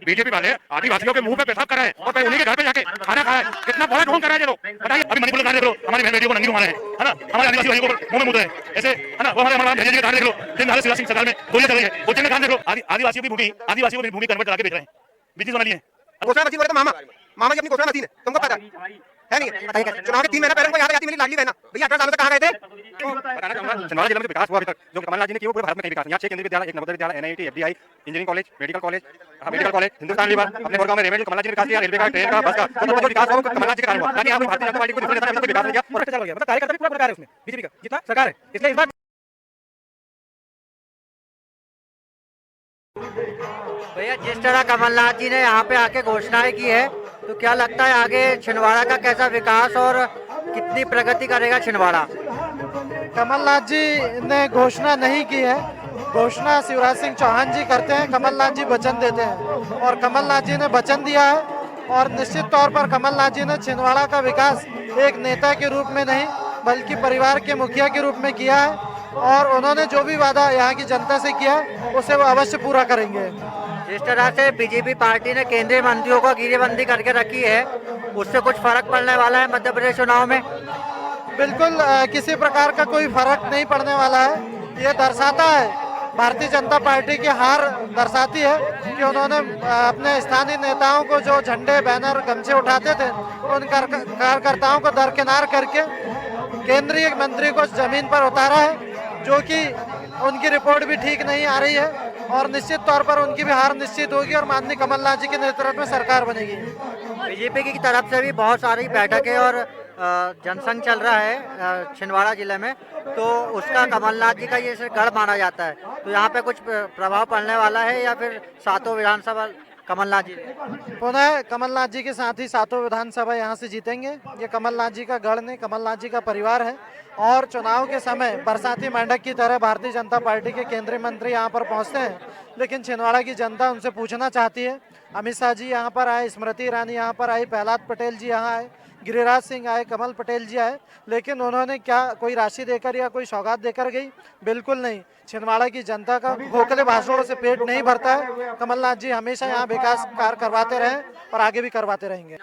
BJP वाले आदिवासियों के मुंह पे पेशाब कर रहे हैं और फिर उन्हीं के घर पे जाके खाना खाया है। कितना बड़ा ढोंग कर रहे हैं ये लोग। बताइए, अभी मणिपुर का देख लो, हमारी बहन बेटियों को नंगी घुमा रहे हैं, है ना, हमारे आदिवासी भाइयों को मुंह में मुद रहे हैं ऐसे, है ना। वो हमारे भैया जी का देख लो, दिन हाल शिवराज सिंह सरकार में गोलियां चल रही है, उज्जैन में देख लो, आदिवासियों की भूमि कन्वर्ट करा के बेच रहे हैं, बीच वाली है। घोषणा मशीन बोले तो मामा की अपनी घोषणा मशीन है, तुमको पता है नहीं? चुनाव के 3 महीने पहले यहाँ पे आती मेरी लाडली बहना, भैया 18 सालों तक कहाँ गए थे? बताना चाहूंगा छिंदवाड़ा जिले में विकास हुआ अभी तक, जो कमलनाथ जी ने किया पूरे भारत में कहीं विकास। यहाँ 6 केंद्रीय विद्यालय, एक Navodaya Vidyalaya, NIT, FDI, engineering college, medical college, Hindustan Lever, अपने गांव में रेलवे जो कमलनाथ जी ने विकास किया, रेलवे का, ट्रेन का, बस का, जो विकास हुआ कमलनाथ जी के कारण हुआ। ताकि आप भारतीय जनता पार्टी को विकास नहीं किया और चल गया। मतलब कार्यकर्ता भी पूरा प्रकार है उसमें बीजेपी का जितना सरकार है, इसलिए इस बार भैया जिस तरह कमलनाथ जी ने यहाँ पे आके घोषणाएं की है, तो क्या लगता है आगे छिंदवाड़ा का कैसा विकास और कितनी प्रगति करेगा छिंदवाड़ा? कमलनाथ जी ने घोषणा नहीं की है, घोषणा शिवराज सिंह चौहान जी करते हैं, कमलनाथ जी वचन देते हैं और कमलनाथ जी ने वचन दिया है और निश्चित तौर पर कमलनाथ जी ने छिंदवाड़ा का विकास एक नेता के रूप में नहीं बल्कि परिवार के मुखिया के रूप में किया है और उन्होंने जो भी वादा यहाँ की जनता से किया उसे वो अवश्य पूरा करेंगे। जिस तरह से बीजेपी पार्टी ने केंद्रीय मंत्रियों को गिरेबंदी करके रखी है, उससे कुछ फर्क पड़ने वाला है मध्य प्रदेश चुनाव में? बिल्कुल किसी प्रकार का कोई फर्क नहीं पड़ने वाला है। ये दर्शाता है, भारतीय जनता पार्टी की हार दर्शाती है कि उन्होंने अपने स्थानीय नेताओं को जो झंडे बैनर गमछे उठाते थे उन कार्यकर्ताओं को दरकिनार करके केंद्रीय मंत्री को जमीन पर उतारा है, जो कि उनकी रिपोर्ट भी ठीक नहीं आ रही है और निश्चित तौर पर उनकी भी हार निश्चित होगी और माननीय कमलनाथ जी के नेतृत्व में सरकार बनेगी। बीजेपी की तरफ से भी बहुत सारी बैठकें और जनसंघ चल रहा है छिंदवाड़ा जिले में, तो उसका कमलनाथ जी का ये गढ़ माना जाता है, तो यहाँ पे कुछ प्रभाव पड़ने वाला है या फिर सातों विधानसभा कमलनाथ जी? पुनः कमलनाथ जी के साथ ही सातों विधानसभा यहाँ से जीतेंगे। ये कमलनाथ जी का गढ़ नहीं, कमलनाथ जी का परिवार है और चुनाव के समय बरसाती मेंढक की तरह भारतीय जनता पार्टी के केंद्रीय मंत्री यहाँ पर पहुँचते हैं, लेकिन छिंदवाड़ा की जनता उनसे पूछना चाहती है। अमित शाह जी यहाँ पर आए, स्मृति ईरानी यहाँ पर आई, प्रहलाद पटेल जी यहाँ आए, गिरिराज सिंह आए, कमल पटेल जी आए, लेकिन उन्होंने क्या कोई राशि देकर या कोई सौगात देकर गई? बिल्कुल नहीं। छिंदवाड़ा की जनता का खोखले भाषणों से पेट नहीं भरता है। कमलनाथ जी हमेशा यहाँ विकास कार्य करवाते रहे और आगे भी करवाते रहेंगे।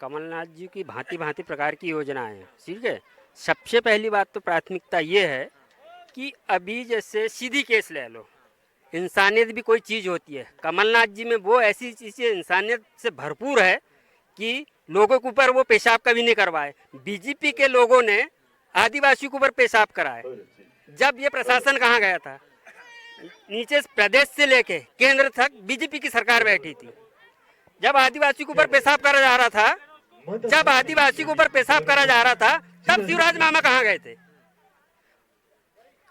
कमलनाथ जी की भांति भांति प्रकार की योजनाएं हैं, ठीक है। सबसे पहली बात तो प्राथमिकता ये है कि अभी जैसे सीधी केस ले लो, इंसानियत भी कोई चीज़ होती है। कमलनाथ जी में वो ऐसी चीज़ें इंसानियत से भरपूर है कि लोगों के ऊपर वो पेशाब कभी नहीं करवाए। बीजेपी के लोगों ने आदिवासियों के ऊपर पेशाब कराए। जब ये प्रशासन कहाँ गया था, नीचे प्रदेश से लेके केंद्र तक बीजेपी की सरकार बैठी थी। जब आदिवासी के ऊपर पेशाब करा जा रहा था, जब आदिवासी के ऊपर पेशाब करा जा रहा था, तब शिवराज मामा कहाँ गए थे?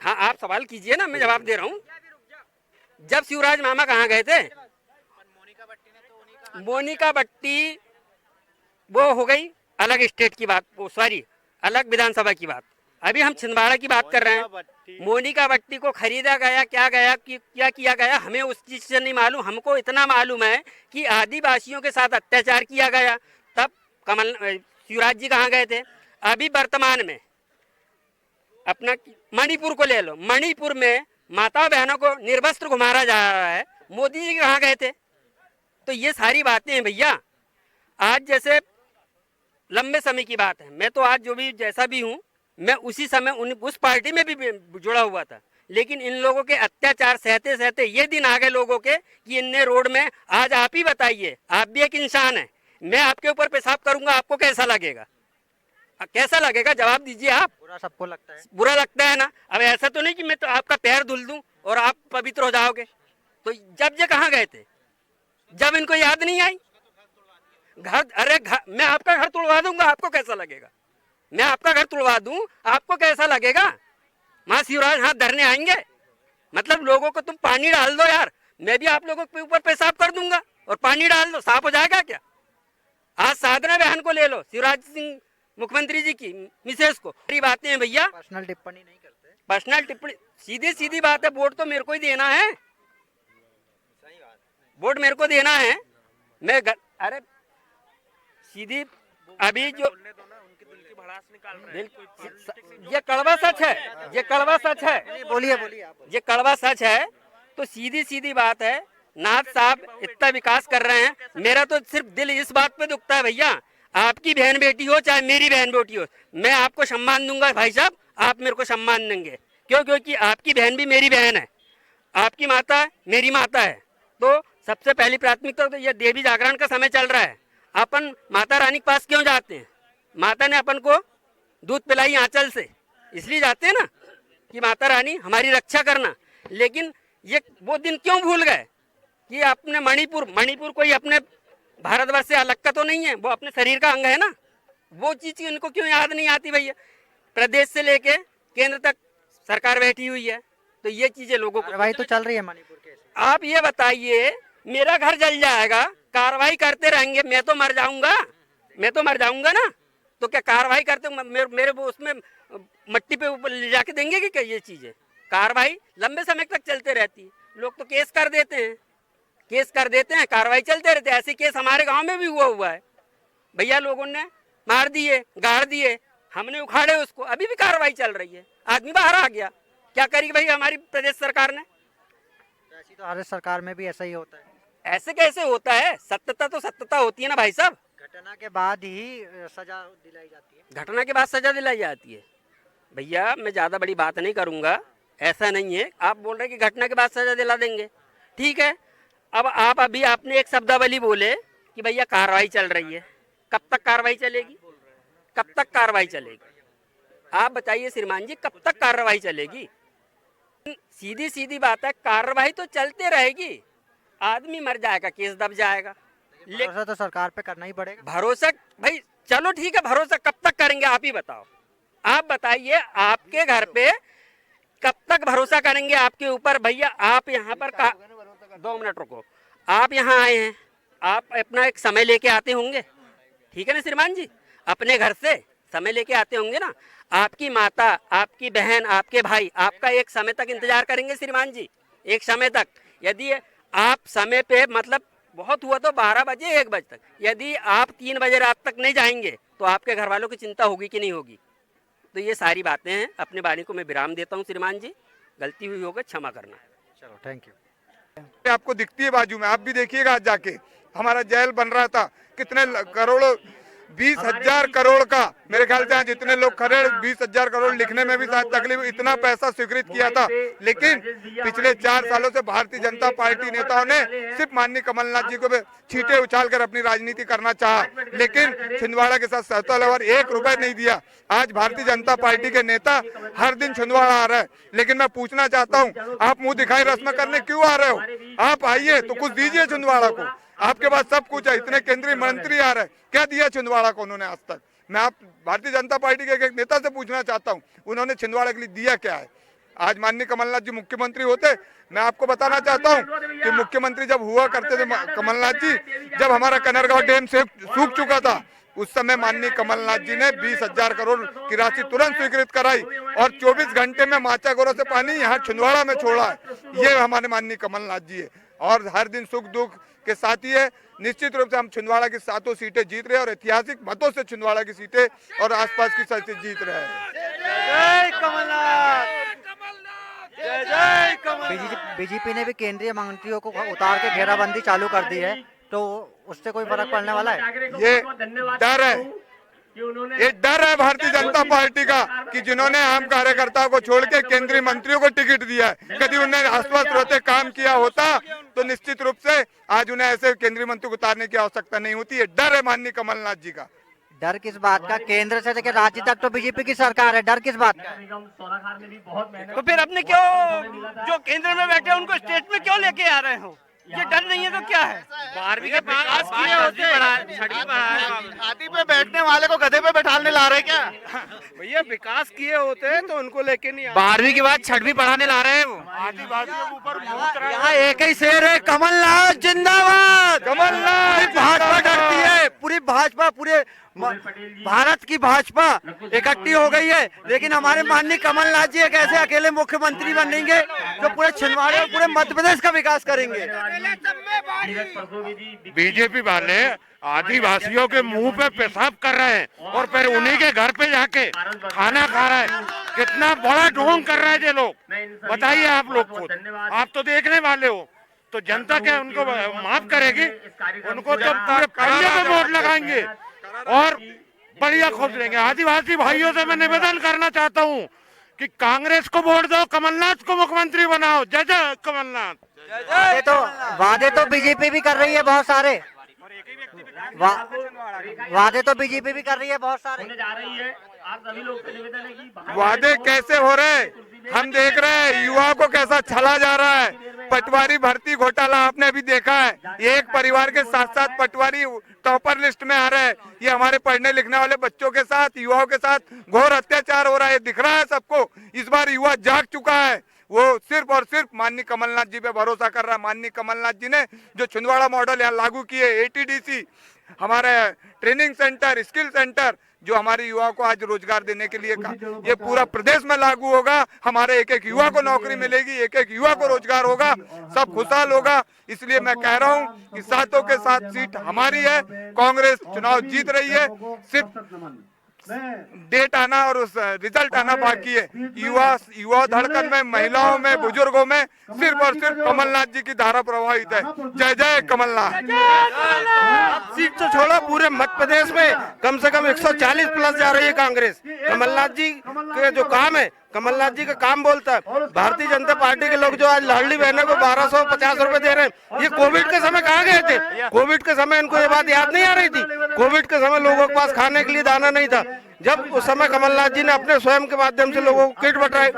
हाँ, आप सवाल कीजिए ना, मैं जवाब दे रहा हूँ। जब शिवराज मामा कहाँ गए थे? मोनिका बट्टी वो हो गई अलग स्टेट की बात, वो सॉरी अलग विधानसभा की बात। अभी हम छिंदवाड़ा की बात कर रहे हैं। मोनिका बट्टी को खरीदा गया, क्या गया कि क्या किया गया, हमें उस चीज से नहीं मालूम। हमको इतना मालूम है कि आदिवासियों के साथ अत्याचार किया गया। तब शिवराज जी कहाँ गए थे? अभी वर्तमान में अपना मणिपुर को ले लो, मणिपुर में माता बहनों को निर्वस्त्र घुमाया जा रहा है। मोदी जी कहाँ गए थे? तो ये सारी बातें हैं भैया। आज जैसे लंबे समय की बात है, मैं तो आज जो भी जैसा भी हूँ, मैं उसी समय उस पार्टी में भी जुड़ा हुआ था, लेकिन इन लोगों के अत्याचार सहते सहते ये दिन आ गए लोगों के कि इनने रोड में, आज आप ही बताइए, आप भी एक इंसान है, मैं आपके ऊपर पेशाब करूंगा, आपको कैसा लगेगा? कैसा लगेगा? जवाब दीजिए आप। बुरा सबको लगता है, बुरा लगता है ना। अब ऐसा तो नहीं कि मैं तो आपका पैर धुल दूं और आप पवित्र हो जाओगे। तो जब ये कहाँ गए थे? जब इनको याद नहीं आई घर, अरे मैं आपका घर तुड़वा दूंगा, आपको कैसा लगेगा? मैं आपका घर तुड़वा दूं, आपको कैसा लगेगा? वहां शिवराज हाथ धरने आएंगे? मतलब लोगों को तुम पानी डाल दो यार, मैं भी आप लोगों के ऊपर पेशाब कर दूंगा और पानी डाल दो, साफ हो जाएगा क्या? आज साधना बहन को ले लो, शिवराज सिंह मुख्यमंत्री जी की मिसेस को, बड़ी बातें हैं भैया। पर्सनल टिप्पणी नहीं करते। पर्सनल टिप्पणी सीधी सीधी बात है, वोट तो मेरे को ही देना है, वोट मेरे को देना है। मैं अरे सीधी अभी जो ये कड़वा सच है, ये कड़वा सच है, बोलिए बोलिए आप। ये कड़वा सच है। तो सीधी सीधी बात है, नाथ साहब इतना विकास कर रहे हैं, मेरा तो सिर्फ दिल इस बात पे दुखता है भैया, आपकी बहन बेटी हो चाहे मेरी बहन बेटी हो, मैं आपको सम्मान दूंगा भाई साहब, आप मेरे को सम्मान देंगे। क्यों? क्योंकि आपकी बहन भी मेरी बहन है, आपकी माता मेरी माता है। तो सबसे पहली प्राथमिकता तो यह देवी जागरण का समय चल रहा है, अपन माता रानी के पास क्यों जाते हैं? माता ने अपन को दूध पिलाई आंचल से, इसलिए जाते हैं ना कि माता रानी हमारी रक्षा करना। लेकिन ये वो दिन क्यों भूल गए कि अपने मणिपुर कोई अपने भारतवर्ष से अलग का तो नहीं है, वो अपने शरीर का अंग है ना। वो चीज़ इनको क्यों याद नहीं आती भैया? प्रदेश से लेके केंद्र तक सरकार बैठी हुई है, तो ये चीजें लोगों को कार्रवाई तो चल रही है मणिपुर के। आप ये बताइए, मेरा घर जल जाएगा, कार्रवाई करते रहेंगे, मैं तो मर जाऊंगा ना। तो क्या कार्रवाई करते मेरे वो उसमें मट्टी पे ऊपर ले जाके देंगे कि क्या? ये चीजें कार्रवाई लंबे समय तक चलते रहती है, लोग तो केस कर देते हैं, कार्रवाई चलते रहते हैं। ऐसे केस हमारे गांव में भी हुआ है भैया, लोगों ने मार दिए, गाड़ दिए, हमने उखाड़े उसको, अभी भी कार्रवाई चल रही है, आदमी बाहर आ गया, क्या करेगी भाई हमारी प्रदेश सरकार ने? ऐसी तो हर सरकार में भी ऐसा ही होता है। ऐसे कैसे होता है? सत्यता तो सत्यता होती है ना भाई साहब। घटना के बाद ही सजा दिलाई जाती है। घटना के बाद सजा दिलाई जाती है भैया, मैं ज्यादा बड़ी बात नहीं करूंगा, ऐसा नहीं है। आप बोल रहे हैं कि घटना के बाद सजा दिला देंगे, ठीक है। अब आपने एक शब्दावली बोले कि भैया कार्रवाई चल रही है, कब तक कार्रवाई चलेगी? आप बताइए श्रीमान जी, कब तक कार्रवाई चलेगी? सीधी बात है, कार्रवाई तो चलते रहेगी, आदमी मर जाएगा, केस दब जाएगा, भरोसा तो सरकार पे करना ही पड़ेगा। भरोसा भाई चलो ठीक है, भरोसा कब तक करेंगे आप ही बताओ। आप बताइए, आपके घर पे कब तक भरोसा करेंगे आपके ऊपर? भैया आप यहाँ पर 2 मिनट रुको, आप यहाँ आए हैं, आप अपना एक समय लेके आते होंगे, ठीक है ना श्रीमान जी? अपने घर से समय लेके आते होंगे ना। आपकी माता, आपकी बहन, आपके भाई आपका एक समय तक इंतजार करेंगे श्रीमान जी, एक समय तक। यदि आप समय पे, मतलब बहुत हुआ तो 12 बजे 1 बजे तक, यदि आप 3 बजे रात तक नहीं जाएंगे तो आपके घर वालों की चिंता होगी कि नहीं होगी? तो ये सारी बातें हैं। अपने वाणी को मैं विराम देता हूँ श्रीमान जी, गलती हुई होगा क्षमा करना। चलो थैंक यू। आपको दिखती है बाजू में, आप भी देखिएगा आज जाके, हमारा जेल बन रहा था, कितने करोड़ों, 20,000 करोड़ का, मेरे ख्याल से जितने लोग खड़े 20,000 करोड़ लिखने में भी शायद तकलीफ, इतना पैसा स्वीकृत किया था। लेकिन पिछले 4 सालों से भारतीय जनता पार्टी नेताओं ने सिर्फ माननीय कमलनाथ जी को छींटे उछाल कर अपनी राजनीति करना चाहा, लेकिन छिंदवाड़ा के साथ सहतोलवर 1 रुपए नहीं दिया। आज भारतीय जनता पार्टी के नेता हर दिन छिंदवाड़ा आ रहे हैं, लेकिन मैं पूछना चाहता हूँ, आप मुंह दिखाई रस्म करने क्यों आ रहे हो? आप आइए तो कुछ दीजिए छिंदवाड़ा को, आपके पास सब कुछ है, इतने केंद्रीय मंत्री आ रहे हैं, क्या दिया छिंदवाड़ा को उन्होंने आज तक? मैं आप भारतीय जनता पार्टी के एक नेता से पूछना चाहता हूं, उन्होंने छिंदवाड़ा के लिए दिया क्या है? आज माननीय कमलनाथ जी मुख्यमंत्री होते, मैं आपको बताना चाहता हूं कि मुख्यमंत्री जब हुआ करते थे कमलनाथ जी, जब हमारा कनरगांव डैम सूख चुका था, उस समय माननीय कमलनाथ जी ने 20,000 करोड़ की राशि तुरंत स्वीकृत कराई और 24 घंटे में माचागोरा से पानी यहाँ छिंदवाड़ा में छोड़ा है। ये हमारे माननीय कमलनाथ जी है, और हर दिन सुख दुख के साथ ही है। निश्चित रूप से हम छिंदवाड़ा की 7 सीटें जीत रहे हैं और ऐतिहासिक मतों से छिंदवाड़ा की सीटें और आसपास की सीटें जीत रहे हैं। जय कमलनाथ, जय कमलनाथ। बीजेपी ने भी केंद्रीय मंत्रियों को उतार के घेराबंदी चालू कर दी है, तो उससे कोई फर्क पड़ने वाला है? ये डर है, ये डर है भारतीय जनता पार्टी का कि जिन्होंने आम कार्यकर्ताओं को छोड़ के केंद्रीय मंत्रियों को टिकट दिया है, कभी उन्हें आश्वस्त रहते काम किया होता तो निश्चित रूप से आज उन्हें ऐसे केंद्रीय मंत्री को उतारने की आवश्यकता नहीं होती है। डर है माननीय कमलनाथ जी का। डर किस बात का? केंद्र से लेकर राज्य तक तो बीजेपी की सरकार है, डर किस बात का? तो फिर अपने क्यों जो केंद्र में बैठे उनको स्टेट में क्यों लेके आ रहे हो? ये डर नहीं है तो क्या है? 12वीं के पास किए होते, छाती पे बैठने वाले को गधे पे बैठाने ला रहे क्या? भैया विकास किए होते तो उनको लेके नहीं 12वीं के बाद 6वीं पढ़ाने ला रहे हैं वो। आदिवासियों के ऊपर भूत रहे। यहाँ एक ही शेर है, कमलनाथ जिंदाबाद। कमलनाथ भाजपा डरती है, पूरी भाजपा, पूरे भारत की भाजपा इकट्ठी हो गई है, लेकिन हमारे माननीय कमलनाथ जी एक ऐसे अकेले मुख्यमंत्री बनेंगे जो पूरे छिंदवाड़ा और पूरे मध्य प्रदेश का विकास करेंगे। बीजेपी वाले आदिवासियों के मुंह पे पेशाब कर रहे हैं और फिर उन्हीं के घर पे जाके खाना खा रहे हैं। कितना बड़ा ढोंग कर रहे हैं ये लोग, बताइए आप लोग खुद, आप तो देखने वाले हो। तो जनता क्या उनको माफ करेगी? उनको तो पूरे पहिए पे वोट लगाएंगे और बढ़िया खुश रहेंगे। आदिवासी भाइयों से मैं निवेदन करना चाहता हूँ कि कांग्रेस को वोट दो, कमलनाथ को मुख्यमंत्री बनाओ। जय जय कमलनाथ। वादे तो बीजेपी भी कर रही है बहुत सारे, वादे तो बीजेपी भी कर रही है बहुत सारे। वादे कैसे हो रहे हैं हम देख रहे हैं, युवा को कैसा छला जा रहा है। पटवारी भर्ती घोटाला आपने अभी देखा है, ये एक परिवार के साथ साथ पटवारी टॉपर लिस्ट में आ रहे हैं। ये हमारे पढ़ने लिखने वाले बच्चों के साथ, युवाओं के साथ घोर अत्याचार हो रहा है, दिख रहा है सबको। इस बार युवा जाग चुका है, वो सिर्फ और सिर्फ माननीय कमलनाथ जी पे भरोसा कर रहा है। माननीय कमलनाथ जी ने जो छिंदवाड़ा मॉडल यहाँ लागू किए, ATDC हमारे ट्रेनिंग सेंटर, स्किल सेंटर, जो हमारे युवाओं को आज रोजगार देने के लिए ये पूरा प्रदेश में लागू होगा। हमारे एक एक युवा को नौकरी मिलेगी, एक एक युवा को रोजगार होगा, सब खुशहाल होगा। इसलिए मैं कह रहा हूँ कि 7 के 7 सीट हमारी है, कांग्रेस चुनाव जीत रही है। सिर्फ डेट आना और उस रिजल्ट आना बाकी है। युवा धड़कन में, महिलाओं में, बुजुर्गों में सिर्फ और सिर्फ कमलनाथ जी की धारा प्रभावित है। जय जय कमलनाथ। सीट तो छोड़ो, पूरे मध्य प्रदेश में कम से कम 140 प्लस जा रही है कांग्रेस। कमलनाथ जी के जो काम है, कमलनाथ जी का काम बोलता है। भारतीय जनता पार्टी के लोग जो आज लाडली बहनों को 1250 रुपए दे रहे हैं, ये कोविड के समय कहाँ गए थे? कोविड के समय इनको ये बात याद नहीं आ रही थी? कोविड के समय लोगों के पास खाने के लिए दाना नहीं था। जब उस समय कमलनाथ जी ने अपने स्वयं के माध्यम से लोगों को किट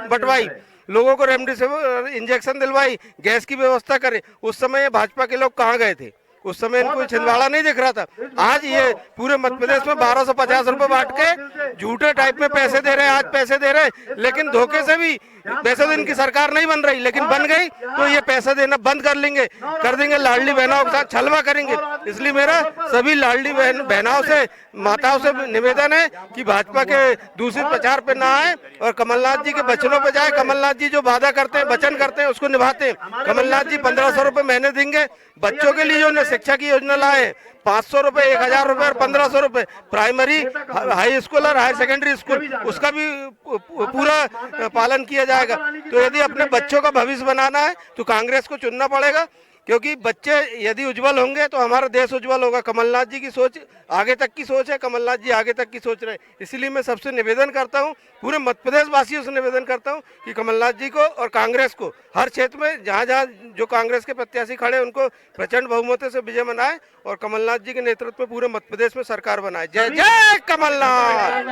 बंटवाई, लोगों को रेमडेसिविर इंजेक्शन दिलवाई, गैस की व्यवस्था करे, उस समय ये भाजपा के लोग कहाँ गए थे? उस समय इनको छिंदवाड़ा नहीं दिख रहा था। आज ये पूरे मध्य प्रदेश में 1250 रुपए बांट के झूठे टाइप में पैसे दे रहे हैं। आज पैसे दे रहे हैं, लेकिन धोखे से भी। वैसे तो इनकी सरकार नहीं बन रही, लेकिन बन गई तो ये पैसा देना बंद कर देंगे, लाडली बहनों के साथ छलवा करेंगे। इसलिए मेरा सभी लाडली बहनों से, माताओं से निवेदन है कि भाजपा के दूसरे प्रचार पे ना आए और कमलनाथ जी के वचनों पे जाए। कमलनाथ जी जो वादा करते हैं, वचन करते हैं, उसको निभाते हैं। कमलनाथ जी 1500 रुपए महीने देंगे। बच्चों के लिए जो शिक्षा की योजना लाए, 500 रुपए, 1000 रुपए और 1500 रुपए प्राइमरी, हाई स्कूल और हायर सेकेंडरी स्कूल, उसका भी पूरा पालन किया जाएगा। तो यदि अपने बच्चों का भविष्य बनाना है तो कांग्रेस को चुनना पड़ेगा, क्योंकि बच्चे यदि उज्जवल होंगे तो हमारा देश उज्जवल होगा। कमलनाथ जी की सोच आगे तक की सोच है, कमलनाथ जी आगे तक की सोच रहे हैं। इसलिए मैं सबसे निवेदन करता हूं, पूरे मध्य प्रदेश वासियों से निवेदन करता हूं कि कमलनाथ जी को और कांग्रेस को हर क्षेत्र में जहां जहां जो कांग्रेस के प्रत्याशी खड़े हैं उनको प्रचंड बहुमत से विजय बनाए और कमलनाथ जी के नेतृत्व में पूरे मध्य प्रदेश में सरकार बनाए। जय जय कमलनाथ।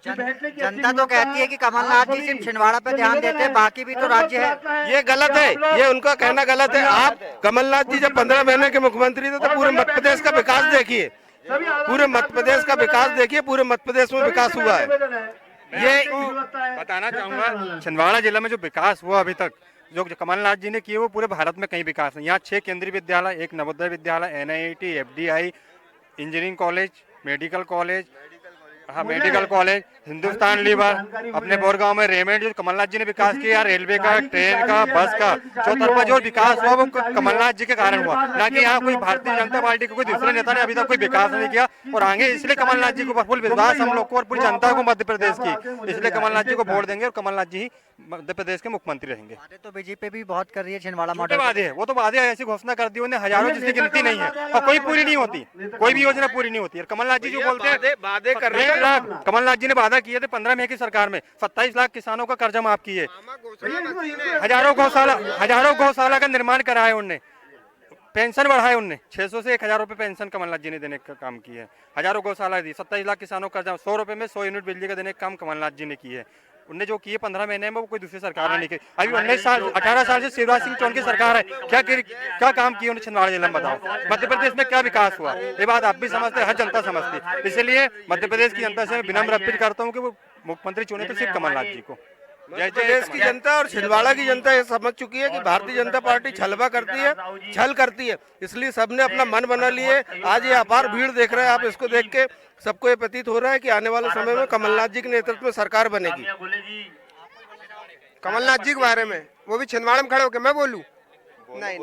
जनता तो कहती है कि कमलनाथ जी सिर्फ छिंदवाड़ा पे ध्यान देते हैं, बाकी भी तो राज्य है। ये गलत है, ये उनका कहना गलत है। आप कमलनाथ जी जब 15 महीने के मुख्यमंत्री थे तो पूरे मध्य प्रदेश का विकास देखिए, पूरे मध्य प्रदेश का विकास देखिए, पूरे मध्य प्रदेश में विकास हुआ है। ये बताना चाहूंगा, छिंदवाड़ा जिला में जो विकास हुआ अभी तक, जो कमलनाथ जी ने किए, वो पूरे भारत में कहीं विकास नहीं। यहाँ 6 केंद्रीय विद्यालय, 1 Navodaya Vidyalaya, NIT, FDI, engineering college, medical college, medical college, Hindustan Lever, अपने बोरगांव में रेमेड, जो कमलनाथ जी ने विकास किया, रेलवे का, ट्रेन का, बस का, चौतरफा जो विकास हुआ वो कमलनाथ जी के कारण हुआ, ना कि यहाँ कोई भारतीय जनता पार्टी को कोई दूसरे नेता ने अभी तक कोई विकास नहीं किया। और आगे इसलिए कमलनाथ जी को फुल विश्वास हम लोग को और पूरी जनता को मध्य प्रदेश की, इसलिए कमलनाथ जी को वोट देंगे और कमलनाथ जी ही मध्य प्रदेश के मुख्यमंत्री रहेंगे। वादे तो बीजेपी भी बहुत कर रही है छिंदवाड़ा मॉडल। वादे है, वो तो वादे ऐसी घोषणा कर दी उन्हें हजारों, जिसकी गिनती नहीं है और कोई पूरी नहीं होती, कोई भी योजना पूरी नहीं होती। और कमलनाथ जी जो बोलते हैं वादे कर रहे हैं, कमलनाथ जी ने वादा किए थे 15 महीने की सरकार में 27 लाख किसानों का कर्जा माफ किए, हजारों गौशाला का निर्माण कराया उनने, पेंशन बढ़ाए उनने, 600 से 1000 रुपए पेंशन कमलनाथ जी ने देने का काम किया है, हजारों गौशाला दी, 27 लाख किसानों का कर्जा, 100 रुपए में 100 यूनिट बिजली का देने का काम कमलनाथ जी ने किया है। उनने जो किए 15 महीने में वो कोई दूसरी सरकार ने नहीं की। अभी 18 साल से शिवराज सिंह चौहान की सरकार है, क्या काम किए उन्हें छिंदवाड़ा जिला में? बताओ मध्य प्रदेश में क्या विकास हुआ? ये बात आप भी समझते हैं, हर जनता समझती। इसलिए मध्य प्रदेश की जनता से विनम्र अपील करता हूँ कि वो मुख्यमंत्री चुने तो सिर्फ कमलनाथ जी को। मध्य प्रदेश की जनता और छिंदवाड़ा की जनता ये समझ चुकी है कि भारतीय जनता पार्टी छलवा करती है, छल करती है, इसलिए सबने अपना मन बना लिए। आज ये अपार भीड़ देख रहे हैं आप, इसको देख के सबको ये प्रतीत हो रहा है कि आने वाले समय में कमलनाथ जी के नेतृत्व में सरकार बनेगी। कमलनाथ जी के बारे में, वो भी छिंदवाड़ा में खड़े होकर मैं बोलूं? नहीं,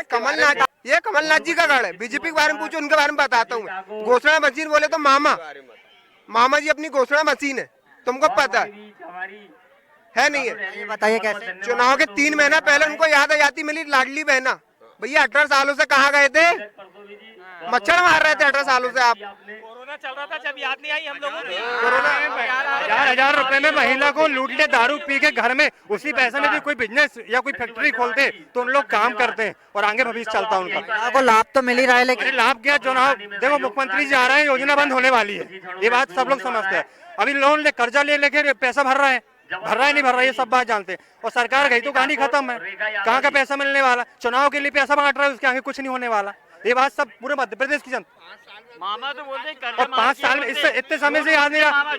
कमलनाथ, ये कमलनाथ जी का गढ़ है। बीजेपी के बारे में पूछो, उनके बारे में बताता हूँ। घोषणा मशीन बोले तो मामा जी अपनी घोषणा मशीन है, तुमको पता है। है नहीं है। ये बताइए कैसे? चुनाव के 3 महीना पहले उनको याद आ जाती मिली लाडली बहना। भैया 18 सालों से कहाँ गए थे? मच्छर मार रहे थे 18 सालों से आप। कोरोना चल रहा था जब याद नहीं आई हम लोगों की। हजार रुपए में महिला को लूट ले, दारू पी के घर में, उसी पैसे में भी कोई बिजनेस या कोई फैक्ट्री खोलते तो उन लोग काम करते हैं और आगे भविष्य चलता उनका। आपको लाभ तो मिल ही रहा है, अरे लेकिन लाभ क्या? चुनाव देखो, मुख्यमंत्री जी आ रहे हैं, योजना बंद होने वाली है, ये बात सब लोग समझते हैं। अभी लोन ले, कर्जा ले लेके पैसा भर रहा है नहीं भर रहा है, ये सब बात जानते हैं। और सरकार गई तो कहानी खत्म है, कहाँ का पैसा मिलने वाला? चुनाव के लिए पैसा बांट रहा है, उसके आगे कुछ नहीं होने वाला। ये बात सब पूरे मध्य प्रदेश की जनता। मामा तो बोलते और 5 साल में इससे इतने समय से याद नहीं रहा।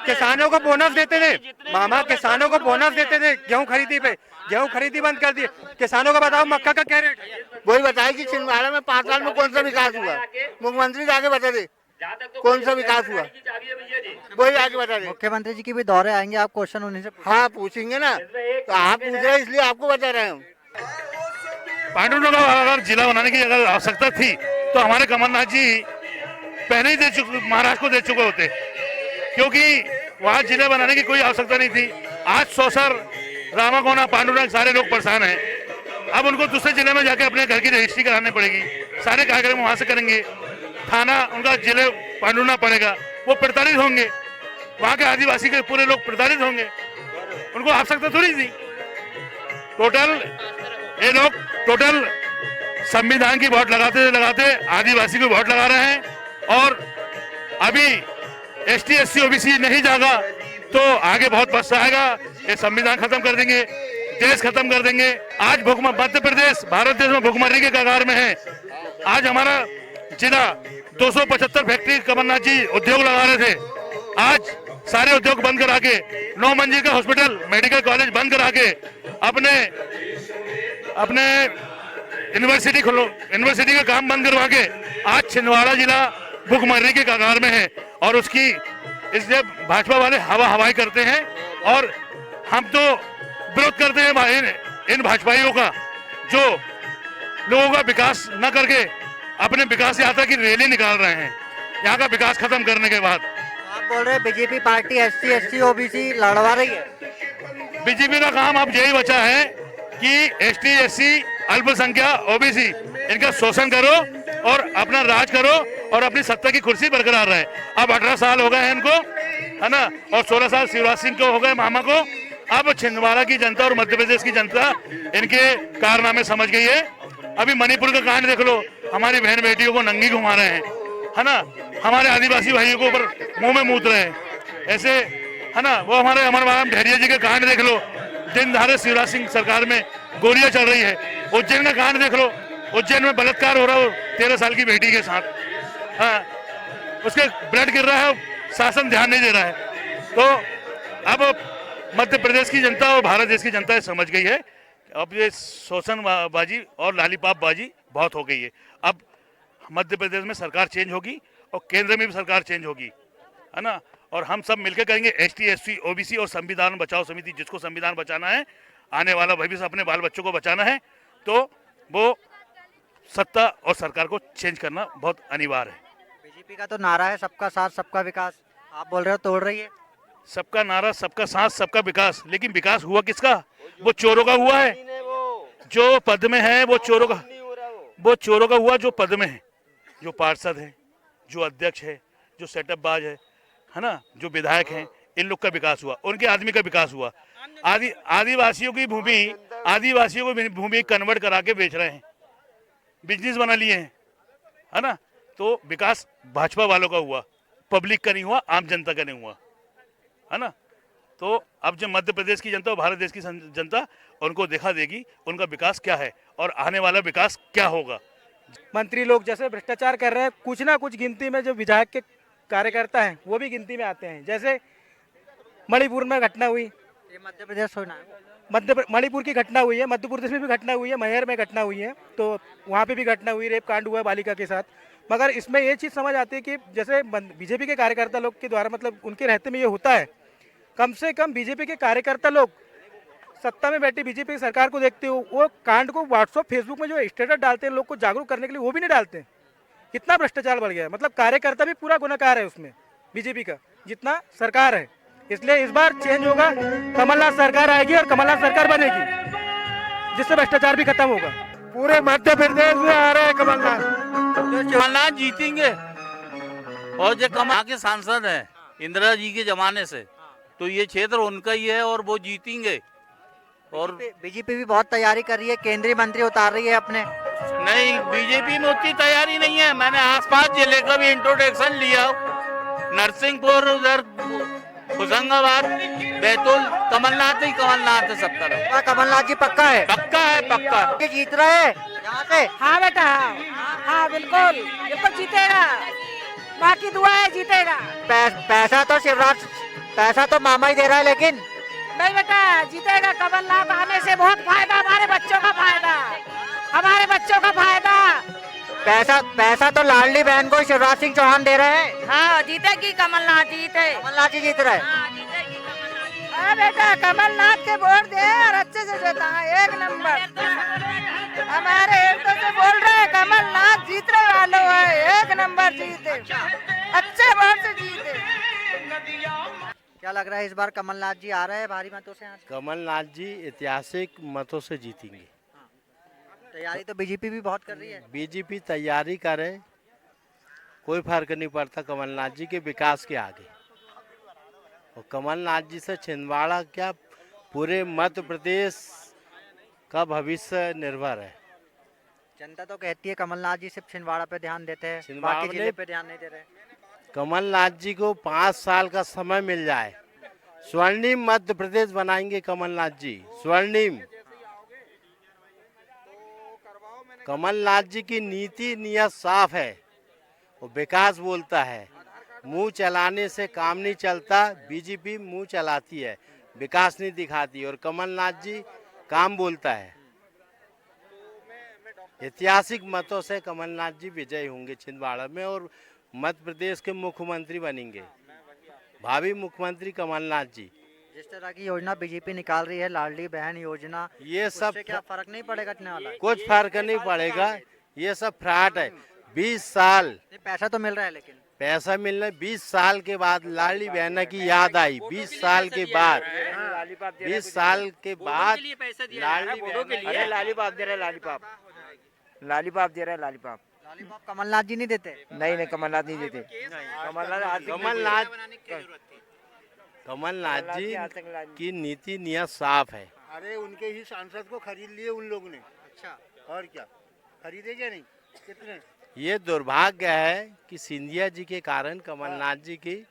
किसानों को बोनस देते थे मामा, किसानों को बोनस देते थे गेहूं खरीदी पे, गेहूं खरीदी बंद कर दी। किसानों का बताओ मक्का का क्या रेट? वही बताए कि छिंदवाड़ा में 5 साल में कौन सा विकास हुआ, मुख्यमंत्री आगे बता दे कौन सा विकास हुआ, वही आगे बता दे। मुख्यमंत्री जी की भी दौरे आएंगे, आप क्वेश्चन उन्हीं से हाँ पूछेंगे ना, तो आप पूछ रहे हैं इसलिए आपको बता रहे हैं हम। पांडुलों का अगर जिला बनाने की अगर आवश्यकता थी तो हमारे कमलनाथ जी पहले ही दे चुके, महाराष्ट्र को दे चुके होते, क्योंकि वहाँ जिले बनाने की कोई आवश्यकता नहीं थी। आज सौसर, रामाकोना, पांडुरंग सारे लोग परेशान हैं। अब उनको दूसरे जिले में जाके अपने घर की रजिस्ट्री करानी पड़ेगी, सारे कार्यक्रम वहाँ से करेंगे, थाना उनका जिले पांडुना पड़ेगा, वो प्रताड़ित होंगे, वहाँ के आदिवासी के पूरे लोग प्रताड़ित होंगे, उनको आवश्यकता थोड़ी थी। ये लोग टोटल संविधान की वोट लगाते आदिवासी को वोट लगा रहे हैं। और अभी ST SC OBC नहीं जागा तो आगे बहुत पछता आएगा। ये संविधान खत्म कर देंगे, देश खत्म कर देंगे। आज मध्य प्रदेश भारत देश में भुखमरी के कगार में है। आज हमारा जिला 275 फैक्ट्री कमलनाथ जी उद्योग लगा रहे थे, आज सारे उद्योग बंद करा के 9 मंजिल का हॉस्पिटल, मेडिकल कॉलेज बंद करा के अपने यूनिवर्सिटी का काम बंद करवा के आज छिंदवाड़ा जिला भुखमरी के कगार में है। और उसकी इसलिए भाजपा वाले हवाई करते हैं और हम तो विरोध करते हैं इन भाजपाइयों का, जो लोगों का विकास न करके अपने विकास यात्रा की रैली निकाल रहे हैं यहाँ का विकास खत्म करने के बाद। आप बोल रहे हैं BJP party SC SC OBC लड़वा रही है। बीजेपी का काम अब यही बचा है कि ST SC अल्पसंख्यक OBC इनका शोषण करो और अपना राज करो और अपनी सत्ता की कुर्सी बरकरार रहे। अब 18 साल हो गए हैं इनको, है ना, और 16 साल शिवराज सिंह को हो गए मामा को। अब छिंदवाड़ा की जनता और मध्य प्रदेश की जनता इनके कारनामे समझ गई है। अभी मणिपुर का कांड देख लो, हमारी बहन बेटियों को नंगी घुमा रहे हैं, है ना, हमारे आदिवासी भाइयों को ऊपर मुंह में मूत रहे हैं ऐसे, है ना। वो हमारे अमर बाबा धैर्य जी के कांड देख लो, दिन दहाड़े शिवराज सिंह सरकार में गोलियां चल रही है। उज्जैन का कांड देख लो, उज्जैन में बलात्कार हो रहा है 13 साल की बेटी के साथ, हाँ, उसके ब्लड गिर रहा है, शासन ध्यान नहीं दे रहा है। तो अब मध्य प्रदेश की जनता और भारत देश की जनता समझ गई है, अब ये शोषणबाजी और लालीपापबाजी बहुत हो गई है। अब मध्य प्रदेश में सरकार चेंज होगी और केंद्र में भी सरकार चेंज होगी, है ना, और हम सब मिलकर करेंगे ST SC OBC और संविधान बचाओ समिति। जिसको संविधान बचाना है, आने वाला भविष्य अपने बाल बच्चों को बचाना है, तो वो सत्ता और सरकार को चेंज करना बहुत अनिवार्य है। बीजेपी का तो नारा है सबका साथ सबका विकास, आप बोल रहे हो तोड़ रही है। सबका नारा सबका साथ सबका विकास, लेकिन विकास हुआ किसका? वो चोरों का हुआ है, जो पद में है वो चोरों का हुआ, जो पद में है, जो पार्षद है, जो अध्यक्ष है, जो सेटअप बाज है ना, जो विधायक हैं, इन लोग का विकास हुआ, उनके आदमी का विकास हुआ। आदिवासियों की भूमि कन्वर्ट करा के बेच रहे हैं, बिजनेस बना लिए हैं, है ना। तो विकास भाजपा वालों का हुआ, पब्लिक का नहीं हुआ, आम जनता का नहीं हुआ, है ना। तो अब जब मध्य प्रदेश की जनता और भारत देश की जनता उनको दिखा देगी उनका विकास क्या है और आने वाला विकास क्या होगा। मंत्री लोग जैसे भ्रष्टाचार कर रहे हैं, कुछ ना कुछ गिनती में जो विधायक के कार्यकर्ता हैं वो भी गिनती में आते हैं। जैसे मणिपुर में घटना हुई, ये मध्य प्रदेश होना है, मणिपुर की घटना हुई है, मध्य प्रदेश में भी घटना हुई है, मैहर में घटना हुई है, तो वहाँ पे भी घटना हुई, रेप कांड हुआ है बालिका के साथ। मगर इसमें ये चीज़ समझ आती है कि जैसे बीजेपी के कार्यकर्ता लोग के द्वारा, मतलब उनके रहते में ये होता है, कम से कम बीजेपी के कार्यकर्ता लोग सत्ता में बैठी बीजेपी की सरकार को देखते हो, वो कांड को व्हाट्सअप फेसबुक में जो स्टेटस डालते हैं लोग को जागरूक करने के लिए, वो भी नहीं डालते। कितना भ्रष्टाचार बढ़ गया है, मतलब कार्यकर्ता भी पूरा गुनाहगार है उसमें बीजेपी का, जितना सरकार है। इसलिए इस बार चेंज होगा, कमलनाथ सरकार आएगी और कमलनाथ सरकार बनेगी, जिससे भ्रष्टाचार भी खत्म होगा। पूरे मध्य प्रदेश में आ रहे हैं कमलनाथ। कमलनाथ जीतेंगे और जो कमल के सांसद है इंदिरा जी के जमाने से, तो ये क्षेत्र उनका ही है और वो जीतेंगे। और बीजेपी भी बहुत तैयारी कर रही है, केंद्रीय मंत्री उतार रही है अपने। नहीं, बीजेपी में उतनी तैयारी नहीं है। मैंने आसपास जिले का भी इंट्रोडक्शन लिया, नरसिंहपुर, उधर होशंगाबाद, बैतूल, कमलनाथ ही कमलनाथ है सब तरफ। कमलनाथ जी पक्का है? पक्का है, पक्का। ये जीत रहे हैं यहाँ से? हाँ बेटा, हाँ बिल्कुल बिल्कुल जीतेगा, माँ की दुआ है जीतेगा। पैसा तो मामा ही दे रहा है, लेकिन नहीं बेटा, जीतेगा कमलनाथ आने से बहुत फायदा, हमारे बच्चों का फायदा, हमारे बच्चों का फायदा। पैसा तो लाडली बहन को शिवराज सिंह चौहान दे रहे हैं। हाँ जीतेगी कमलनाथ, कमलनाथ जी जीत रहे हैं। हाँ बेटा, कमलनाथ के वोट दे और अच्छे से जिताए, एक नंबर। हमारे हृदय से बोल रहे हैं, कमलनाथ जीतने वालों है, एक नंबर जीते, अच्छे वोट से जीते। क्या लग रहा है इस बार कमलनाथ जी आ रहे हैं भारी मतों से यहाँ से? कमलनाथ जी ऐतिहासिक मतों से जीतेंगे। तैयारी तो बीजेपी भी बहुत कर रही है। बीजेपी तैयारी करे, कोई फर्क नहीं पड़ता कमलनाथ जी के विकास के आगे। और कमलनाथ जी से छिंदवाड़ा क्या, पूरे मध्य प्रदेश का भविष्य निर्भर है। जनता तो कहती है कमलनाथ जी सिर्फ छिंदवाड़ा पे ध्यान देते हैं, छिंदवाड़ा बाकी जिले पे ध्यान नहीं दे रहे। कमलनाथ जी को 5 साल का समय मिल जाए, स्वर्णिम मध्य प्रदेश बनाएंगे कमलनाथ जी, स्वर्णिम। कमलनाथ जी की नीति नियत साफ है, वो विकास बोलता है, मुंह चलाने से काम नहीं चलता। बीजेपी मुंह चलाती है, विकास नहीं दिखाती, और कमलनाथ जी काम बोलता है। ऐतिहासिक मतों से कमलनाथ जी विजयी होंगे छिंदवाड़ा में और मध्य प्रदेश के मुख्यमंत्री बनेंगे, भावी मुख्यमंत्री कमलनाथ जी। जिस तरह की योजना बीजेपी निकाल रही है, लाडली बहन योजना, ये सब क्या फर्क नहीं पड़ेगा इतने वाला? कुछ फर्क नहीं पड़ेगा, ये सब फ्रॉड है। 20 साल पैसा तो मिल रहा है, लेकिन पैसा मिलना 20 साल के बाद लाडली बहन की याद आई। 20 साल के बाद, 20 साल के बाद लालीपाप दे रहे, लालीपाप दे रहे, लालीपाप। कमलनाथ जी नहीं देते? नहीं, कमलनाथ नहीं देते। कमलनाथ जी की नीति नियत साफ है। अरे उनके ही सांसद को खरीद लिए उन लोगों ने। अच्छा, और क्या खरीदेंगे नहीं? कितने? ये दुर्भाग्य है कि सिंधिया जी के कारण कमलनाथ जी की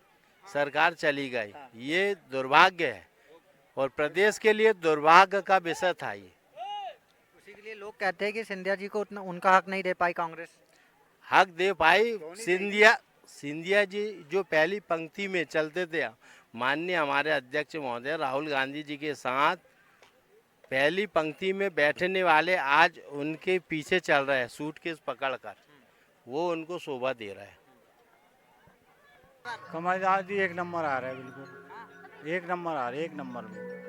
सरकार चली गई, ये दुर्भाग्य है और प्रदेश के लिए दुर्भाग्य का विषय था ये। उसी के लिए लोग कहते हैं कि सिंधिया जी को उतना उनका हक नहीं दे पाई कांग्रेस। हक दे पाई। सिंधिया जी जो पहली पंक्ति में चलते थे, माननीय हमारे अध्यक्ष महोदय राहुल गांधी जी के साथ पहली पंक्ति में बैठने वाले आज उनके पीछे चल रहे हैं सूटकेस पकड़कर, वो उनको शोभा दे रहा है। कमलनाथ जी एक नंबर आ रहा है, बिल्कुल एक नंबर आ रहा है, एक नंबर में।